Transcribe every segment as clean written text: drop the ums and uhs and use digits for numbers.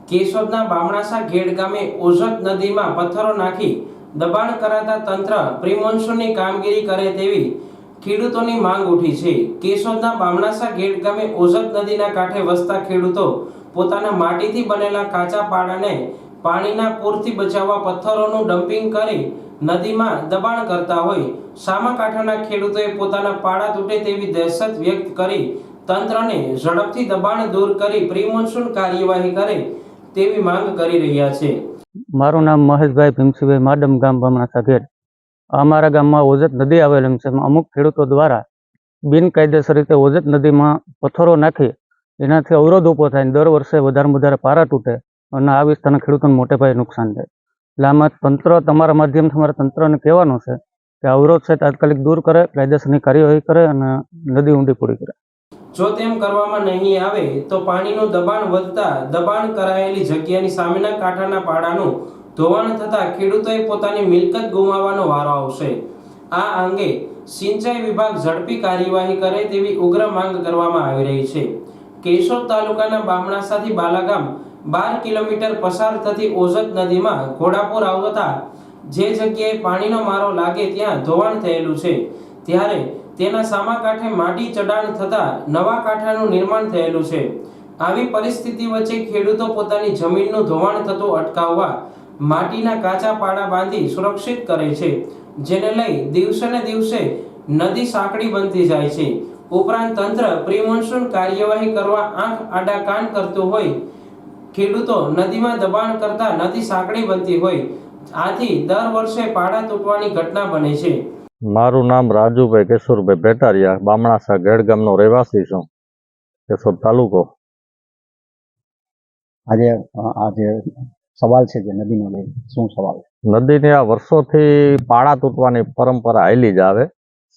કેશોદના બામણાસા ઘેડ ગામે ઓઝત નદીમાં પથ્થરો નાખી દબાણ કરાતા તંત્ર પ્રી-મોન્સૂનની કામગીરી કરે તેવી ખેડૂતોની માંગ ઉઠી છે। કેશોદના બામણાસા ઘેડ ગામે ઓઝત નદીના કાંઠે વસતા ખેડૂતો પોતાના માટીથી બનેલા કાચા પાડાને પાણીના પૂરથી બચાવવા પથ્થરોનું ડમ્પિંગ કરી નદીમાં દબાણ કરતા હોય સામાકાંઠાના ખેડૂતોએ પોતાના પાડા તૂટે તેવી દહેશત વ્યક્ત કરી તંત્રને ઝડપથી દબાણ દૂર કરી પ્રી-મોન્સૂન કાર્યવાહી કરે તેવી માંગ કરી રહ્યા છે। મારું નામ મહેશભાઈ ભીમસિંહભાઈ માડમ, ગામ બામણાસા ઘેડ। અમારા ગામમાં ઓઝત નદી આવેલી છે। અમુક ખેડૂતો દ્વારા બિનકાયદેસર રીતે ઓઝત નદીમાં પથ્થરો નાખી એનાથી અવરોધ ઊભો થાય, દર વર્ષે વધારેમાં વધારે પારા તૂટે અને આ વિસ્તારના ખેડૂતોને મોટે પાયે નુકસાન થાય। એટલે આમાં તંત્ર, તમારા માધ્યમથી અમારા તંત્રને કહેવાનું છે કે અવરોધ છે તાત્કાલિક દૂર કરે, કાયદેસરની કાર્યવાહી કરે અને નદી ઊંડી પૂરી કરે। જો તેમ કરવામાં નહીં આવે તો પાણીનું દબાણ વધતા દબાણ કરાયેલી જગ્યાની સામેના કાંઠાના પાડાનું ધોવાણ થતા ખેડૂતોએ પોતાની મિલકત ગુમાવવાનો વારો આવશે। આ અંગે સિંચાઈ વિભાગ ઝડપી કાર્યવાહી કરે તેવી ઉગ્ર માંગ કરવામાં આવી રહી છે। કેશોદ તાલુકાના બામણાસાથી બાલાગામ 12 કિલોમીટર પસાર થતી ઓઝત નદીમાં ઘોડાપુર આવતા જે જગ્યાએ પાણીનો મારો લાગે ત્યાં ધોવાણ થયેલું છે, ત્યારે તેના સામા કાંઠે માટી ચડાણ થતા નવા કાંઠાનું નિર્માણ થયેલું છે। આવી પરિસ્થિતિ વચ્ચે ખેડૂતો પોતાની જમીનનું ધોવાણ થતું અટકાવવા માટીના કાચા પાડા બાંધી સુરક્ષિત કરે છે, જેને લઈ દિવસે ને દિવસે નદી સાંકડી બનતી જાય છે। ઉપરાંત તંત્ર પ્રી-મોન્સૂન કાર્યવાહી કરવા આંખ આડા કાન કરતું હોય, ખેડૂતો નદીમાં દબાણ કરતા નદી સાંકડી બનતી હોય, આથી દર વર્ષે પાડા તૂટવાની ઘટના બને છે। મારું નામ રાજુભાઈ કેશુરભાઈ ભેટારિયા, બામણાસા ઘેડ ગામનો રહેવાસી છું, કેશોદ તાલુકો। આજે સવાલ છે જે નદીનો લઈ, શું સવાલ? નદીની આ વર્ષોથી પાડા તૂટવાની પરંપરા હાલી જ આવે।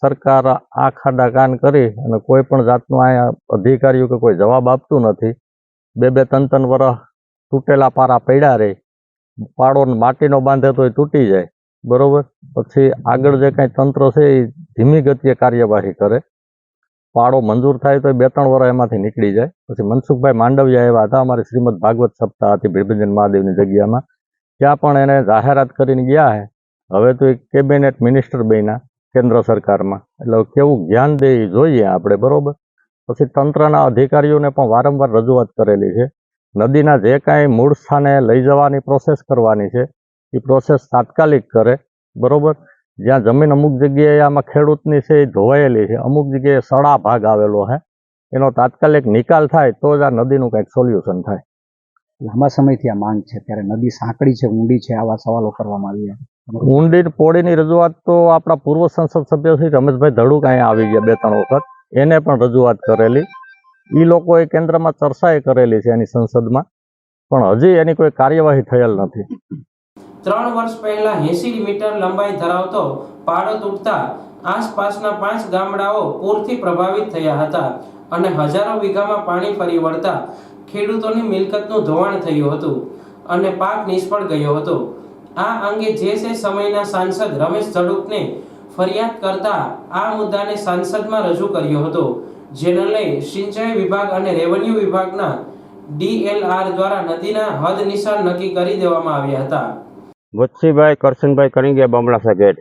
સરકાર આ ખાડા કાન કરી અને કોઈ પણ જાતનું અહીંયા અધિકારીઓ કે કોઈ જવાબ આપતું નથી। બે ત્રણ વર્ષ તૂટેલા પારા પડ્યા રહે, પાડો માટીનો બાંધે તો એ તૂટી જાય, બરોબર। પછી આગળ જે કાંઈ તંત્ર છે એ ધીમી ગતિએ કાર્યવાહી કરે, પાડો મંજૂર થાય તો 2-3 વર્ષ એમાંથી નીકળી જાય। પછી મનસુખભાઈ માંડવિયા એવા હતા, અમારી શ્રીમદ ભાગવત સપ્તાહ હતી ભીડભંજન મહાદેવની જગ્યામાં, ત્યાં પણ એને જાહેરાત કરીને ગયા છે। હવે તો એક કેબિનેટ મિનિસ્ટર બન્યા કેન્દ્ર સરકારમાં, એટલે કેવું ધ્યાન દે એ જોઈએ આપણે, બરોબર। પછી તંત્રના અધિકારીઓને પણ વારંવાર રજૂઆત કરેલી છે। નદીના જે કાંઈ મૂળ સ્થાને લઈ જવાની પ્રોસેસ કરવાની છે એ પ્રોસેસ તાત્કાલિક કરે, બરોબર। જ્યાં જમીન અમુક જગ્યાએ આમાં ખેડૂતની છે એ ધોવાયેલી છે, અમુક જગ્યાએ સડા ભાગ આવેલો છે, એનો તાત્કાલિક નિકાલ થાય તો જ આ નદીનું કંઈક સોલ્યુશન થાય। લાંબા સમયથી આ માંગ છે, ત્યારે નદી સાંકડી છે, ઊંડી છે, આવા સવાલો કરવામાં આવ્યા। ઊંડી પોડીની રજૂઆત તો આપણા પૂર્વ સંસદ સભ્ય શ્રી રમેશભાઈ ધડુક અહીંયા આવી ગયા 2-3 વખત, એને પણ રજૂઆત કરેલી। એ લોકોએ કેન્દ્રમાં ચર્ચાએ કરેલી છે એની સંસદમાં, પણ હજી એની કોઈ કાર્યવાહી થયેલ નથી। 3 વર્ષ પહેલા 80 મીટર લંબાઈ ધરાવતો પાડો તૂટતા આસપાસના 5 ગામડાઓ પૂરથી પ્રભાવિત થયા હતા અને હજારો વીઘામાં પાણી ફરી વળતા ખેડૂતોની મિલકતનું ધોવાણ થયું હતું અને પાક નિષ્ફળ ગયો હતો। આ અંગે જે સમયના સાંસદ રમેશ ધડુકને ફરિયાદ કરતા આ મુદ્દાને સાંસદમાં રજૂ કર્યો હતો, જેને લઈ સિંચાઈ વિભાગ અને રેવન્યુ વિભાગના DLR દ્વારા નદીના હદ નિશાન નક્કી કરી દેવામાં આવ્યા હતા। વત્સીભાઈ કરશનભાઈ કરિંગિયા, બામણાસા ઘેડ,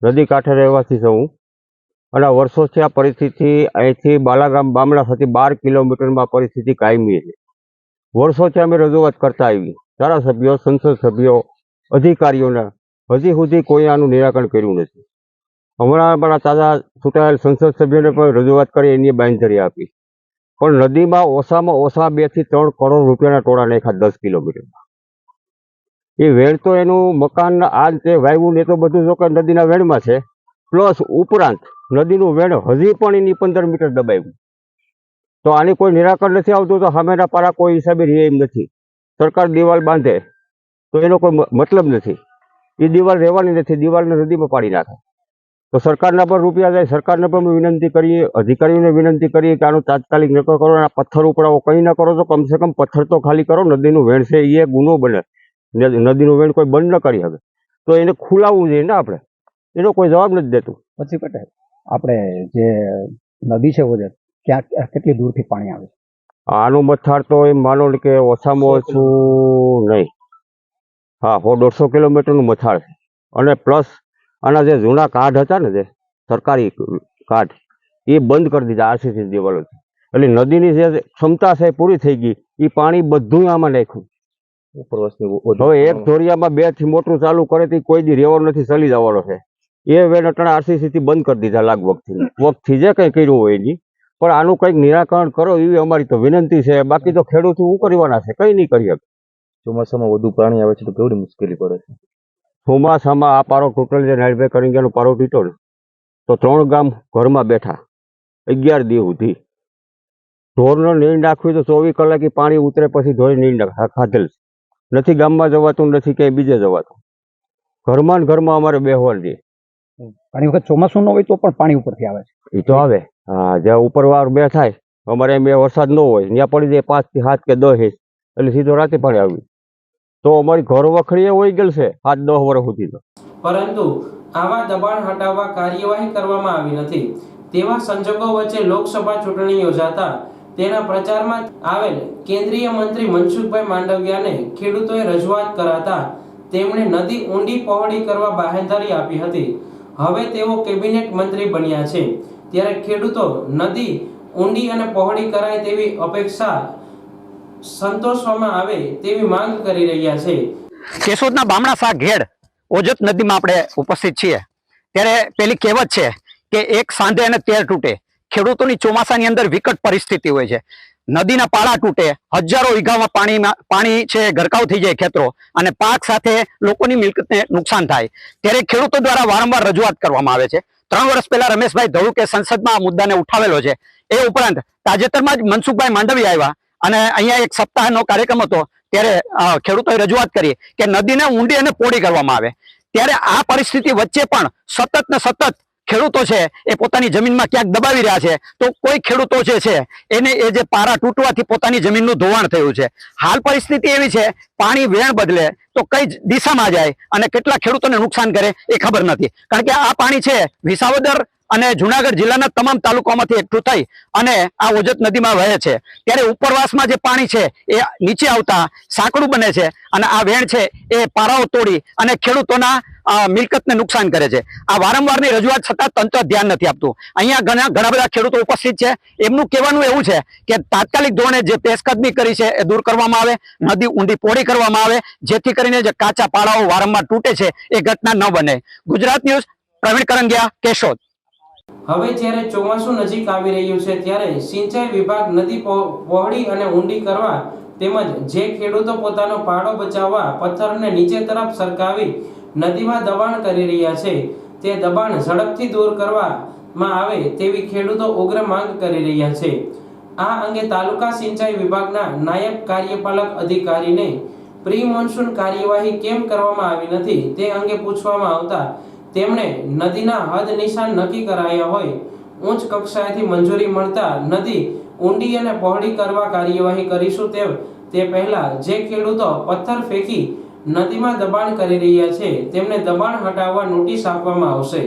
નદી કાંઠે રહેવાસી છું હું, અને વર્ષોથી આ પરિસ્થિતિ અહીંથી બાલાગામ બામણાસાથી 12 કિલોમીટરમાં પરિસ્થિતિ કાયમી છે। વર્ષોથી અમે રજૂઆત કરતા આવી, ધારાસભ્યો, સંસદ સભ્યો, અધિકારીઓને, હજી સુધી કોઈ આનું નિરાકરણ કર્યું નથી। હમણાં પણ તાજા ચૂંટાયેલ સંસદ સભ્યોને પણ રજૂઆત કરી, એની બાંયધરી આપી, પણ નદીમાં ઓછામાં ઓછા 2 થી 3 કરોડ રૂપિયાના ટોળા નાખ્યા 10 કિલોમીટરમાં। એ વેણ તો એનું મકાન આ તે વાવ્યું ને તો બધું જો કે નદીના વેણમાં છે, પ્લસ ઉપરાંત નદીનું વેણ હજી પણ એની 15 મીટર દબાવ્યું, તો આની કોઈ નિરાકરણ નથી આવતું, તો સામેના પારા કોઈ હિસાબે રહે એમ નથી। સરકાર દિવાલ બાંધે તો એનો કોઈ મતલબ નથી, એ દિવાલ રહેવાની નથી, દિવાલને નદીમાં પાડી નાખે, તો સરકારના પર રૂપિયા જાય। સરકારને પણ વિનંતી કરીએ, અધિકારીઓને વિનંતી કરીએ કે આનું તાત્કાલિક નક્કી કરો, આ પથ્થર ઉપડાવો, કંઈ ન કરો તો કમસે કમ પથ્થર તો ખાલી કરો। નદીનું વેણ છે એ ગુનો બને, નદીનું વેણ કોઈ બંધ ન કરી શકે તો એને ખુલાવવું જોઈએ ને આપણે, એનો કોઈ જવાબ નથી દેતું। પછી પટેલ, આપણે જે નદી છે ઓઝત, ક્યાં કેટલી દૂરથી પાણી આવે છે? આનું મથાળ તો એમ માનો ને કે ઓછામાં ઓછું નહીં, હા 100-150 કિલોમીટરનું મથાળ છે. અને પ્લસ આના જે જૂના કાર્ડ હતા ને, જે સરકારી કાર્ડ, એ બંધ કરી દીધા આરસીસી દિવાલોથી. એટલે નદીની જે ક્ષમતા છે એ પૂરી થઈ ગઈ. એ પાણી બધું આમાં નાખ્યું. હવે એક ધોરિયામાં 2 થી મોટરું ચાલુ કરે તો કોઈ દી રેવાનો નથી, ચલી જવાનો છે. એ વેન અટાણે આરસીસી થી બંધ કરી દીધા લાગ વખતથી જે કંઈ કર્યું હોય એની. પણ આનું કંઈક નિરાકરણ કરો એવી અમારી તો વિનંતી છે. બાકી તો ખેડૂતો શું કરવાના છે, કંઈ નહીં કરી શકે. ચોમાસામાં વધુ પાણી આવે છે તો કેવડી મુશ્કેલી પડે છે. ચોમાસામાં આ પારો ટોટલ જે નાઇટભાઈ કરિંગાનો પારો તૂટ્યો ને, તો 3 ગામ ઘરમાં બેઠા 11 દી સુધી. ઢોરનો નીણ નાખવી તો 24 કલાક પાણી ઉતરે પછી ઢોર નીણ ખાધેલ છે. નથી ગામમાં જવાતું, નથી ક્યાંય બીજે જવાતું. ઘરમાં ને ઘરમાં અમારે બેહવાની. ઘણી વખત ચોમાસું ન હોય તો પણ પાણી ઉપરથી આવે છે. એ તો આવે, હા, જ્યાં ઉપરવાર બે થાય અમારે એમ વરસાદ ન હોય ત્યાં પડી જાય 5 થી 7 કે 10 ઇંચ, એટલે સીધો રાતે પાણી આવ્યું. તો અમારી ઘર વખડીએ હોઈ ગયેલ છે 8-10 વર્ષ સુધી. તો પરંતુ આવા દબાણ હટાવવા કાર્યવાહી કરવામાં આવી નથી. તેવા સંજોગો વચ્ચે લોકસભા ચૂંટણી યોજાતા તેના પ્રચારમાં આવેલ કેન્દ્રીય મંત્રી મનસુખભાઈ માંડવિયાને ખેડૂતોએ રજૂઆત કરાતા તેમણે નદી ઊંડી પહોળી કરવા બાહેંધરી આપી હતી. હવે તેઓ કેબિનેટ મંત્રી બન્યા છે, ત્યારે ખેડૂતો નદી ઊંડી અને પહોળી કરાય તેવી અપેક્ષા સંતોષવામાં આવે તેવી માંગ કરી રહ્યા છે. કેશોદના બામણાસા ઘેડ ઓજત નદીમાં આપણે ઉપસ્થિત છીએ. ત્યારે પેલી કહેવત છે કે એક સાંધે અને તેર તૂટે. ખેડૂતોની ચોમાસાની અંદર વિકટ પરિસ્થિતિ હોય છે. નદીના પાળા તૂટે, હજારો વીઘામાં પાણી છે ગરકાવ થઈ જાય ખેતરો, અને પાક સાથે લોકોની મિલકતને નુકસાન થાય. ત્યારે ખેડૂતો દ્વારા વારંવાર રજૂઆત કરવામાં આવે છે. 3 વર્ષ પહેલા રમેશભાઈ ધડુકે સંસદમાં આ મુદ્દાને ઉઠાવેલો છે. એ ઉપરાંત તાજેતરમાં જ મનસુખભાઈ માંડવિયા આવ્યા અને અહીંયા એક સપ્તાહનો કાર્યક્રમ હતો. ત્યારે ખેડૂતોએ રજૂઆત કરી કે નદીને ઊંડી અને પહોળી કરવામાં આવે. ત્યારે આ પરિસ્થિતિ વચ્ચે પણ સતત ને સતત ખેડૂતો છે એ પોતાની જમીનમાં ક્યાંક દબાવી રહ્યા છે. તો કોઈ ખેડૂતો જે છે એને એ જે પારા તૂટવાથી પોતાની જમીનનું ધોવાણ થયું છે. હાલ પરિસ્થિતિ એવી છે, પાણી વેણ બદલે તો કઈ દિશામાં જાય અને કેટલા ખેડૂતોને નુકસાન કરે એ ખબર નથી. કારણ કે આ પાણી છે વિસાવદર અને જુનાગઢ જિલ્લાના તમામ તાલુકાઓમાંથી એકઠું થઈ અને આ ઓજત નદીમાં વહે છે. ત્યારે ઉપરવાસમાં જે પાણી છે એ નીચે આવતા સાંકડું બને છે અને આ વેણ છે એ પારાઓ તોડી અને ખેડૂતોના મિલકતને નુકસાન કરે છે. આ વારંવારની રજૂઆત છતાં તંત્ર ધ્યાન નથી આપતું. અહીંયા ઘણા બધા ખેડૂતો ઉપસ્થિત છે. એમનું કહેવાનું એવું છે કે તાત્કાલિક ધોરણે જે પેશકદમી કરી છે એ દૂર કરવામાં આવે, નદી ઊંડી પહોળી કરવામાં આવે, જેથી કરીને જે કાચા પાળાઓ વારંવાર તૂટે છે એ ઘટના ન બને. ગુજરાત ન્યૂઝ, પ્રવીણ કરંગિયા, કેશોદ. હવે જ્યારે ચોમાસું નજીક આવી રહ્યું છે, ત્યારે સિંચાઈ વિભાગ નદી પહોળી અને ઊંડી કરવા તેમજ જે ખેડૂતો પોતાનો પાડો બચાવવા પથ્થરને નીચે તરફ સરકાવી નદીમાં દબાણ કરી રહ્યા છે, તે દબાણ ઝડપથી દૂર કરવામાં આવે તેવી ખેડૂતો ઉગ્ર માંગ કરી રહ્યા છે. આ અંગે તાલુકા સિંચાઈ વિભાગના નાયબ કાર્યપાલક અધિકારીને પ્રી મોન્સૂન કાર્યવાહી કેમ કરવામાં આવી નથી તે અંગે પૂછવામાં આવતા તેમણે નદીના હદ નિશાન નક્કી કરાયા હોય, ઉચ્ચ કક્ષાએથી મંજૂરી મળતા નદી ઊંડી અને પહોળી કરવા કાર્યવાહી કરીશું. તે પહેલા જે ખેડૂતો પથ્થર ફેંકી નદીમાં દબાણ કરી રહ્યા છે તેમને દબાણ હટાવવા નોટિસ આપવામાં આવશે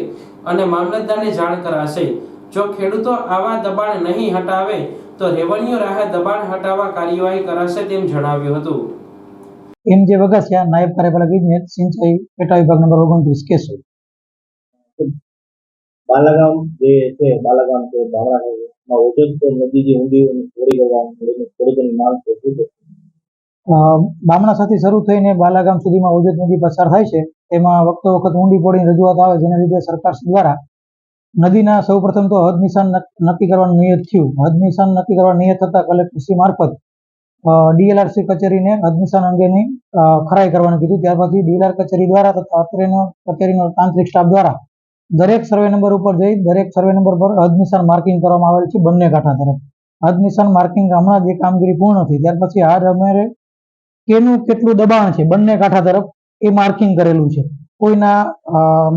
અને મામલતદારને જાણ કરાશે. જો ખેડૂતો આવા દબાણ નહીં હટાવે તો રેવન્યુ રાહે દબાણ હટાવવા કાર્યવાહી કરાશે તેમ જણાવ્યું હતું. એમ જે વઘાસિયા, નાયબ કાર્યપાલક ઇજનેર, સિંચાઈ પેટા વિભાગ નંબર 29, કેશોદ. બાલાગામ જે છે, બાલાગામ છે, બામણામાં ઓજત નદી જે ઊંડી પહોળી કરવામાં ખેડૂતોની માંગ છે. બામણાસાથી શરૂ થઈને બાલાગામ સુધીમાં ઓજત નદી પસાર થાય છે. તેમાં વખતો વખત ઊંડી પહોળીની રજૂઆત આવે, જેના લીધે સરકાર દ્વારા નદીના સૌપ્રથમ તો હદ નિશાન નક્કી કરવાનું નિયત થયું. હદ નિશાન નક્કી કરવા નિયત થતા કલેક્ટરશ્રી મારફત DLRC કચેરીને હદ નિશાન અંગેની ખરાઈ કરવાનું કીધું. ત્યાર પછી DLR કચેરી દ્વારા તથા અત્રેનો કચેરીનો તાંત્રિક સ્ટાફ દ્વારા દરેક સર્વે નંબર ઉપર જઈ દરેક સર્વે નંબર પર હદ નિશાન માર્કિંગ કરવામાં આવેલ છે બંને કાંઠા તરફ. હદ નિશાન માર્કિંગ હમણાં જે કામગીરી પૂર્ણ થઈ ત્યાર પછી હાલ અમારે કેનું કેટલું દબાણ છે બંને કાંઠા તરફ એ માર્કિંગ કરેલું છે. કોઈના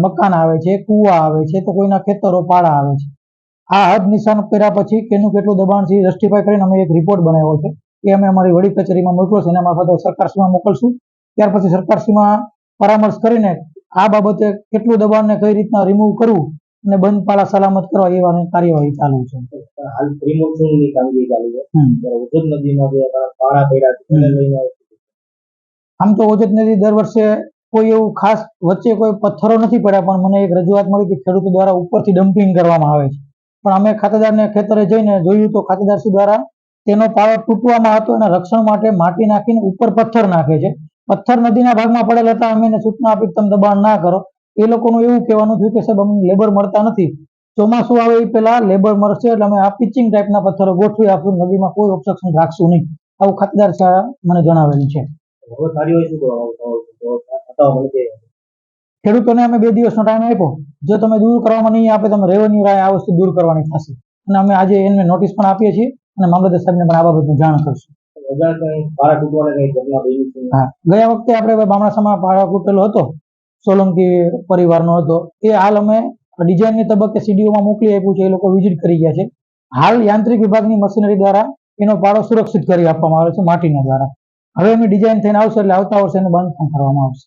મકાન આવે છે, કુવા આવે છે, તો કોઈના ખેતરો પાડા આવે છે. આ હદ નિશાન કર્યા પછી કેનું કેટલું દબાણ છે જસ્ટિફાઈ કરીને અમે એક રિપોર્ટ બનાવ્યો છે. એ અમે અમારી વડી કચેરીમાં મોકલો છે. એના મારફતે સરકારશ્રીમાં મોકલશું. ત્યાર પછી સરકારશ્રીમાં પરામર્શ કરીને આ બાબતે કેટલું દબાણને કઈ રીતના રિમૂવ કરવું અને બંધ પાળા સલામત કરવા એવાની કાર્યવાહી ચાલુ છે. હાલ પ્રી મોન્સૂનની કામગીરી ચાલુ છે હમ. ત્યારે ઓજત નદીમાં જે પાળા પડ્યા છે તેને લઈને આમ તો ઓજત નદી દર વર્ષે કોઈ એવું ખાસ વચ્ચે કોઈ પથ્થરો નથી પડ્યા, પણ મને એક રજૂઆત મળી કે ખેડૂતો દ્વારા ઉપરથી ડમ્પિંગ કરવામાં આવે છે. પણ અમે ખાતેદારને ખેતરે જઈને જોયું તો ખાતેદારશ્રી દ્વારા તેનો પાળો તૂટવામાં હતો અને રક્ષણ માટે માટી નાખીને ઉપર પથ્થર નાખે છે. પથ્થર નદીના ભાગમાં પડેલા હતા. અમે એને સૂચના આપી કે તમે દબાણ ના કરો. એ લોકોનું એવું કહેવાનું થયું કે સાહેબ અમને લેબર મળતા નથી, ચોમાસું આવે એ પહેલા લેબર મળશે એટલે અમે આ પિચિંગ ટાઈપના પથ્થરો ગોઠવી આપશું, નદીમાં કોઈ ઓબ્સ્ટ્રક્શન રાખશું નહીં, આવું ખાતેદાર સાહેબ મને જણાવેલું છે. હવે કાર્યવાહી શું કરવામાં આવશે? ખેડૂતોને અમે 2 દિવસનો ટાઈમ આપ્યો. જો તમે દૂર કરવામાં નહીં આપે તમે રેવન્યુ રાય આ વસ્તુ દૂર કરવાની થશે. અને અમે આજે એને નોટિસ પણ આપીએ છીએ અને મામલતદાર સાહેબને પણ આ બાબતની જાણ કરશું. પાળા તૂટવાને કઈ ઘટના બની છે? હા, ગયા વખતે આપણે બામણાસામાં પાળો તૂટેલો હતો, સોલંકી પરિવારનો હતો. એ હાલ અમે ડિઝાઇનની તબક્કે સીડીઓમાં મોકલી આપ્યું છે. એ લોકો વિઝિટ કરી ગયા છે. હાલ યાંત્રિક વિભાગની મશીનરી દ્વારા એનો પાળો સુરક્ષિત કરી આપવામાં આવે છે માટીના દ્વારા. હવે એની ડિઝાઇન થઈને આવશે એટલે આવતા વર્ષે એને બંધ પણ કરવામાં આવશે.